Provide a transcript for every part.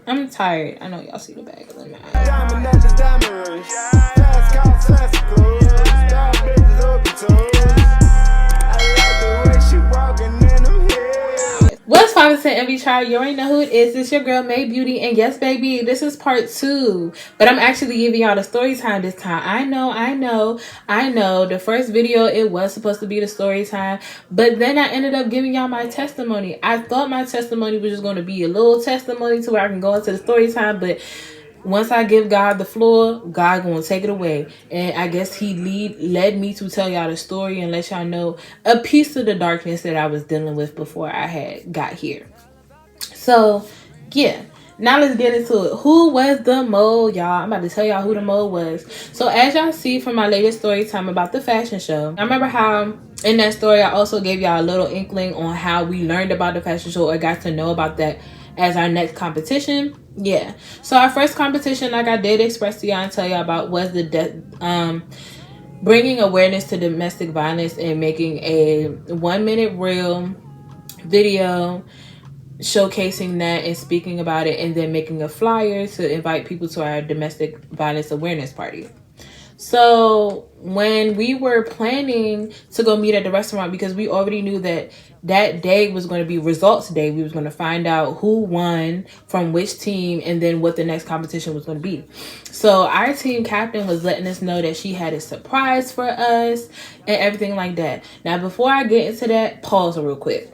I'm tired. I know y'all see the bag of them. What's 5% MV Trial? You already know who it is. It's your girl May Beauty, and yes, baby, this is part 2. But I'm actually giving y'all the story time this time. I know. The first video, it was supposed to be the story time, but then I ended up giving y'all my testimony. I thought my testimony was just going to be a little testimony to where I can go into the story time, but once I give God the floor, God gonna take it away. And I guess he led me to tell y'all the story and let y'all know a piece of the darkness that I was dealing with before I had got here. So, yeah. Now let's get into it. Who was the mole, y'all? I'm about to tell y'all who the mole was. So as y'all see from my latest story time about the fashion show, I remember how in that story I also gave y'all a little inkling on how we learned about the fashion show or got to know about that as our next competition. Yeah, so our first competition, like I did express to y'all and tell y'all about, was the bringing awareness to domestic violence and making a 1-minute reel video showcasing that and speaking about it, and then making a flyer to invite people to our domestic violence awareness party. So when we were planning to go meet at the restaurant, because we already knew that that day was going to be results day, we was going to find out who won from which team and then what the next competition was going to be. So our team captain was letting us know that she had a surprise for us and everything like that. Now, before I get into that, pause real quick.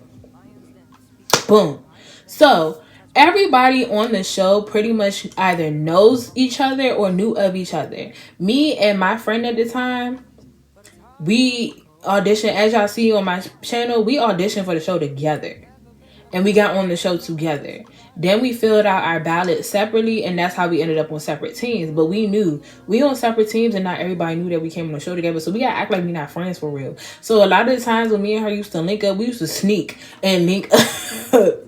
Boom. So everybody on the show pretty much either knows each other or knew of each other. Me and my friend at the time, we auditioned, as y'all see on my channel, we auditioned for the show together. And we got on the show together. Then we filled out our ballot separately, and that's how we ended up on separate teams. But we knew we on separate teams, and not everybody knew that we came on the show together. So we gotta act like we not friends for real. So a lot of the times when me and her used to link up, we used to sneak and link up.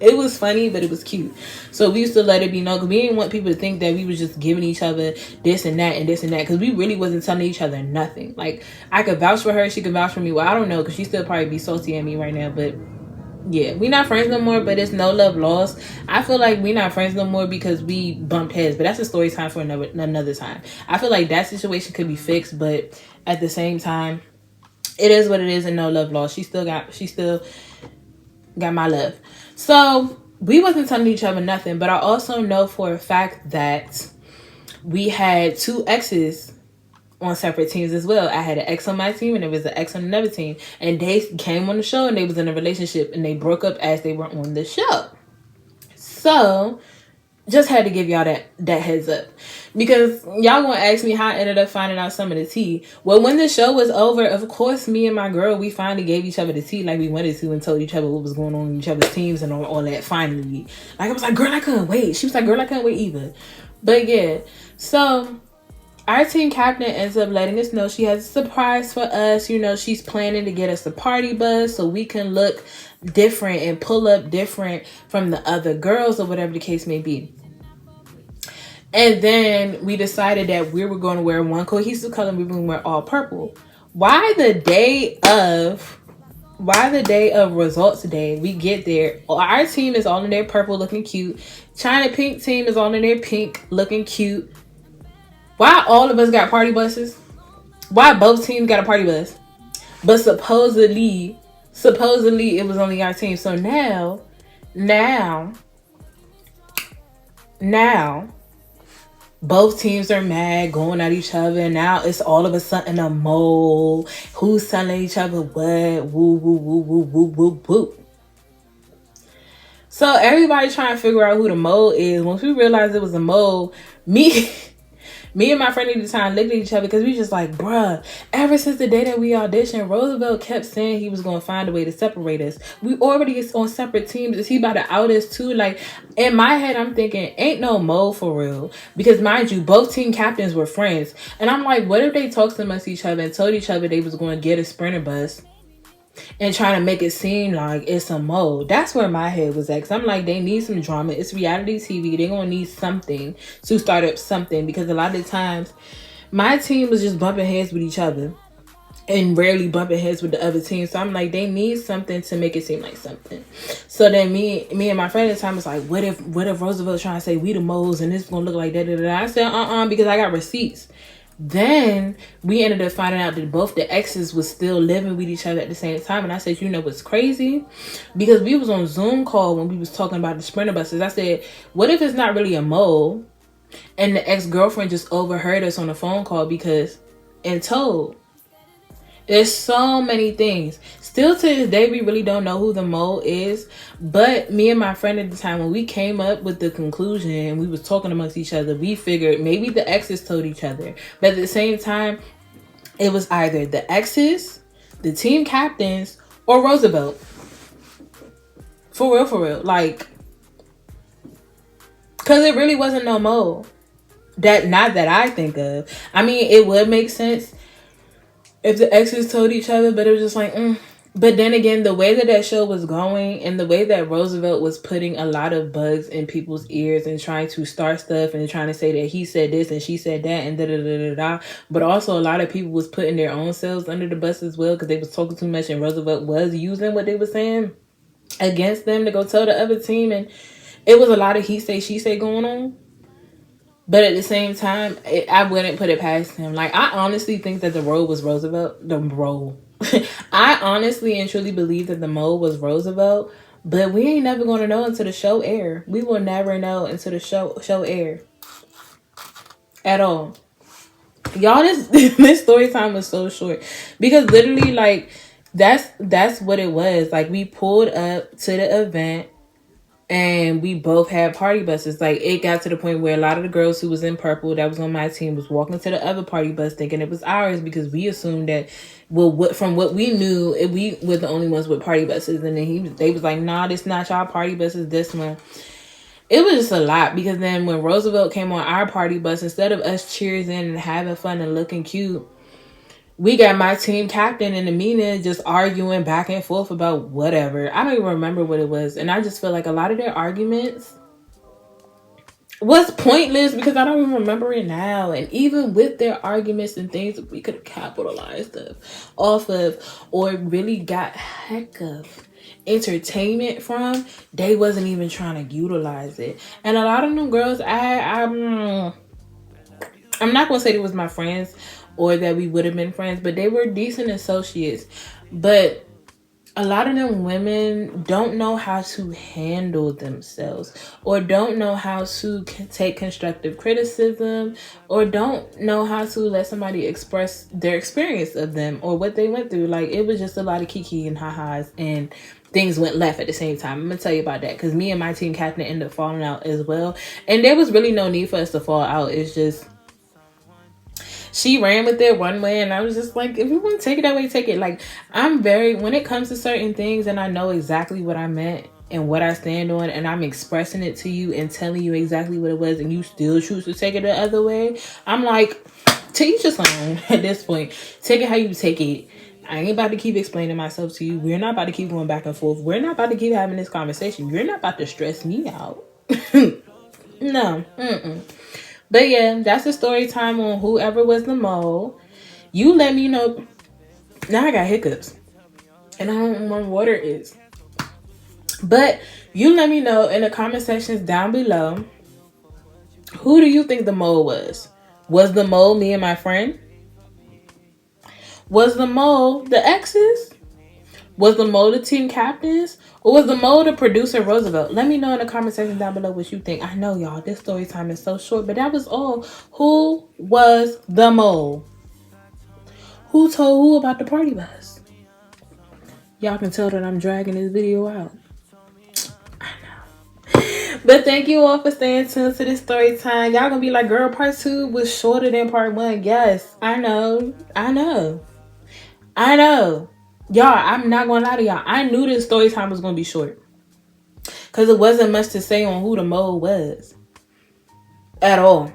It was funny, but it was cute. So we used to let it be known, because we didn't want people to think that we was just giving each other this and that and this and that, because we really wasn't telling each other nothing. Like, I could vouch for her, she could vouch for me. Well, I don't know, because she still probably be salty at me right now, but yeah, we not friends no more, but it's no love lost. I feel like we not friends no more because we bumped heads, but that's a story time for another time. I feel like that situation could be fixed, but at the same time, it is what it is, and no love lost. She still got my love. So we wasn't telling each other nothing, but I also know for a fact that we had 2 exes on separate teams as well. I had an ex on my team and there was an ex on another team, and they came on the show and they was in a relationship and they broke up as they were on the show. So just had to give y'all that heads up, because y'all gonna ask me how I ended up finding out some of the tea. Well, when the show was over, of course me and my girl, we finally gave each other the tea like we wanted to, and told each other what was going on in each other's teams and all that. Finally, like, I was like, girl, I couldn't wait. She was like, girl, I couldn't wait either. But yeah, so our team captain ends up letting us know she has a surprise for us. You know, she's planning to get us a party bus so we can look different and pull up different from the other girls or whatever the case may be. And then we decided that we were going to wear one cohesive color and we were going to wear all purple. Why the day of results day, we get there, our team is all in their purple looking cute. China Pink team is all in their pink looking cute. Why all of us got party buses? Why both teams got a party bus? But supposedly it was only our team. So now, both teams are mad, going at each other. And now it's all of a sudden a mole. Who's telling each other what? Woo, woo, woo, woo, woo, woo, woo. So everybody trying to figure out who the mole is. Once we realized it was a mole, me and my friend at the time looked at each other, because we just like, bruh, ever since the day that we auditioned, Roosevelt kept saying he was going to find a way to separate us. We already on separate teams. Is he about to out us too? Like, in my head, I'm thinking, ain't no mole for real. Because mind you, both team captains were friends. And I'm like, what if they talked amongst each other and told each other they was going to get a Sprinter bus and trying to make it seem like it's a mole? That's where my head was at. Cause I'm like, they need some drama. It's reality TV. They're gonna need something to start up something, because a lot of the times my team was just bumping heads with each other. and rarely bumping heads with the other team. So I'm like, they need something to make it seem like something. So then me and my friend at the time was like, what if Roosevelt trying to say we the moles and this is gonna look like that? I said, because I got receipts. Then we ended up finding out that both the exes was still living with each other at the same time. And I said, you know what's crazy? Because we was on Zoom call when we was talking about the Sprinter buses. I said, what if it's not really a mole and the ex-girlfriend just overheard us on the phone call and told? There's so many things. Still to this day, we really don't know who the mole is. But me and my friend at the time, when we came up with the conclusion and we was talking amongst each other, we figured maybe the exes told each other. But at the same time, it was either the exes, the team captains, or Roosevelt. For real. Like, because it really wasn't no mole. Not that I think of. I mean, it would make sense if the exes told each other, but it was just like, But then again, the way that show was going and the way that Roosevelt was putting a lot of bugs in people's ears and trying to start stuff and trying to say that he said this and she said that and da-da-da-da-da. But also a lot of people was putting their own selves under the bus as well because they was talking too much and Roosevelt was using what they were saying against them to go tell the other team. And it was a lot of he say, she say going on. But at the same time, I wouldn't put it past him. Like, I honestly think that the role was Roosevelt. The role. I honestly and truly believe that the mole was Roosevelt. But we ain't never going to know until the show air. We will never know until the show air. At all. Y'all, this story time was so short. Because literally, like, that's what it was. Like, we pulled up to the event. And we both had party buses. Like, it got to the point where a lot of the girls who was in purple that was on my team was walking to the other party bus thinking it was ours because we assumed that, from what we knew, we were the only ones with party buses. And then they was like, nah, this not y'all party buses, this one. It was just a lot because then when Roosevelt came on our party bus, instead of us cheering and having fun and looking cute, we got my team captain in the meeting just arguing back and forth about whatever. I don't even remember what it was. And I just feel like a lot of their arguments was pointless because I don't even remember it now. And even with their arguments and things that we could have capitalized off of or really got heck of entertainment from, they wasn't even trying to utilize it. And a lot of them girls, I'm not going to say they was my friends or that we would have been friends, but they were decent associates. But a lot of them women don't know how to handle themselves or don't know how to take constructive criticism or don't know how to let somebody express their experience of them or what they went through. Like, it was just a lot of kiki and ha-has and things went left at the same time. I'm going to tell you about that because me and my team captain ended up falling out as well. And there was really no need for us to fall out. It's just, she ran with it one way and I was just like, if you want to take it that way, take it. Like, when it comes to certain things and I know exactly what I meant and what I stand on and I'm expressing it to you and telling you exactly what it was and you still choose to take it the other way, I'm like, to each his own at this point. Take it how you take it. I ain't about to keep explaining myself to you. We're not about to keep going back and forth. We're not about to keep having this conversation. You're not about to stress me out. No. But yeah, that's the story time on whoever was the mole. You let me know. Now I got hiccups. And I don't know what water is. But you let me know in the comment sections down below. Who do you think the mole was? Was the mole me and my friend? Was the mole the exes? Was the mole the team captains? Or was the mole the producer Roosevelt? Let me know in the comment section down below what you think. I know, y'all, this story time is so short, but that was all. Who was the mole? Who told who about the party bus? Y'all can tell that I'm dragging this video out. I know. But thank you all for staying tuned to this story time. Y'all gonna be like, girl, part 2 was shorter than part 1. Yes, I know. Y'all, I'm not gonna lie to y'all. I knew this story time was gonna be short. Because it wasn't much to say on who the mole was. At all.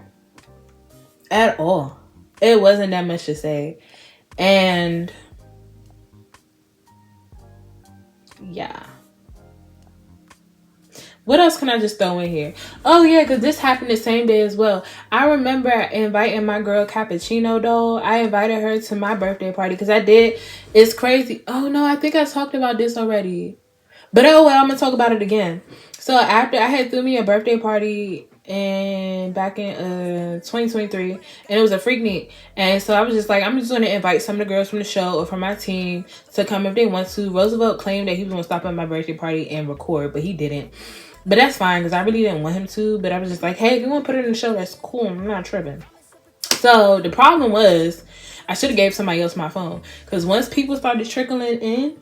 It wasn't that much to say. And yeah. What else can I just throw in here? Oh, yeah, because this happened the same day as well. I remember inviting my girl Cappuccino, though. I invited her to my birthday party because I did. It's crazy. Oh, no, I think I talked about this already. But oh, well, I'm going to talk about it again. So after I had threw me a birthday party back in 2023, and it was a Freaknik, and so I was just like, I'm just going to invite some of the girls from the show or from my team to come if they want to. Roosevelt claimed that he was going to stop at my birthday party and record, but he didn't. But that's fine because I really didn't want him to. But I was just like, hey, if you want to put it in the show, that's cool. I'm not tripping. So the problem was, I should have gave somebody else my phone, because once people started trickling in,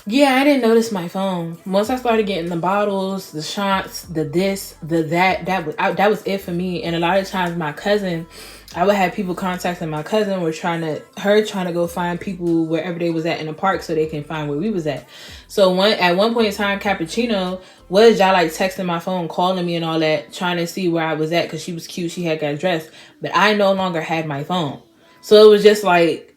yeah, I didn't notice my phone. Once I started getting the bottles, the shots, the this, the that, that was it for me. And a lot of times my cousin, I would have people contacting my cousin, were trying to go find people wherever they was at in the park so they can find where we was at. So at one point in time, Cappuccino was y'all like texting my phone, calling me and all that, trying to see where I was at because she was cute. She had got dressed, but I no longer had my phone. So it was just like,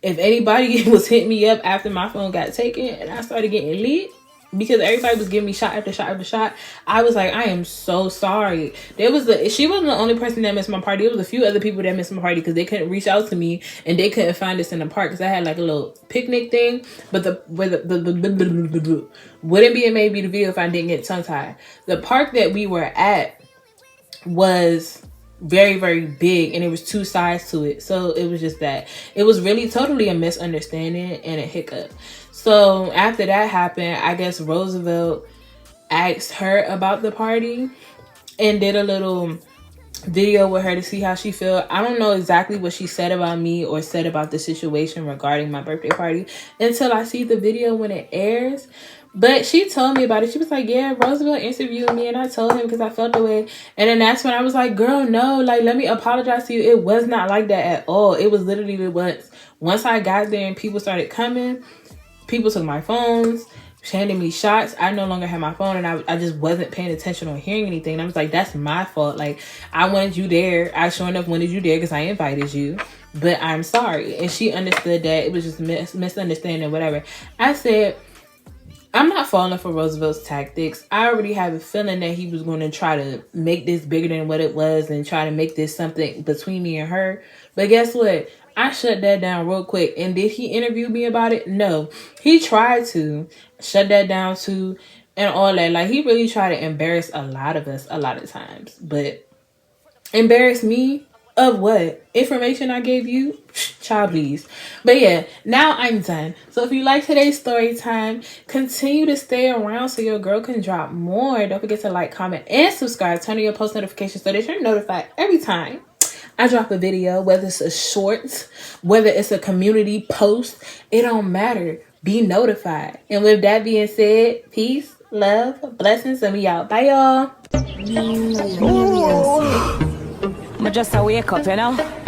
if anybody was hitting me up after my phone got taken and I started getting lit, because everybody was giving me shot after shot after shot, I was like, I am so sorry. She wasn't the only person that missed my party. There was a few other people that missed my party because they couldn't reach out to me and they couldn't find us in the park because I had like a little picnic thing. But wouldn't be maybe the video if I didn't get tongue tied. The park that we were at was very, very big, and there was two sides to it. So it was just that it was really totally a misunderstanding and a hiccup. So after that happened, I guess Roosevelt asked her about the party and did a little video with her to see how she felt. I don't know exactly what she said about me or said about the situation regarding my birthday party until I see the video when it airs. But she told me about it. She was like, yeah, Roosevelt interviewed me and I told him because I felt the way. And then that's when I was like, girl, no, like, let me apologize to you. It was not like that at all. It was literally once I got there and people started coming, people took my phones, handing me shots. I no longer had my phone and I just wasn't paying attention or hearing anything. And I was like, that's my fault. Like, I wanted you there. I sure enough wanted you there because I invited you. But I'm sorry. And she understood that it was just misunderstanding, whatever. I said, I'm not falling for Roosevelt's tactics. I already have a feeling that he was going to try to make this bigger than what it was and try to make this something between me and her. But guess what? I shut that down real quick. And did he interview me about it? No. He tried to shut that down too and all that. Like, he really tried to embarrass a lot of us a lot of times. But embarrass me? Of what? Information I gave you? Child, please. But yeah, now I'm done. So if you like today's story time, continue to stay around so your girl can drop more. Don't forget to like, comment, and subscribe. Turn on your post notifications so that you're notified every time I drop a video, whether it's a short, whether it's a community post. It don't matter. Be notified. And with that being said, peace, love, blessings, and we out. Bye, y'all. I just wake up, you know.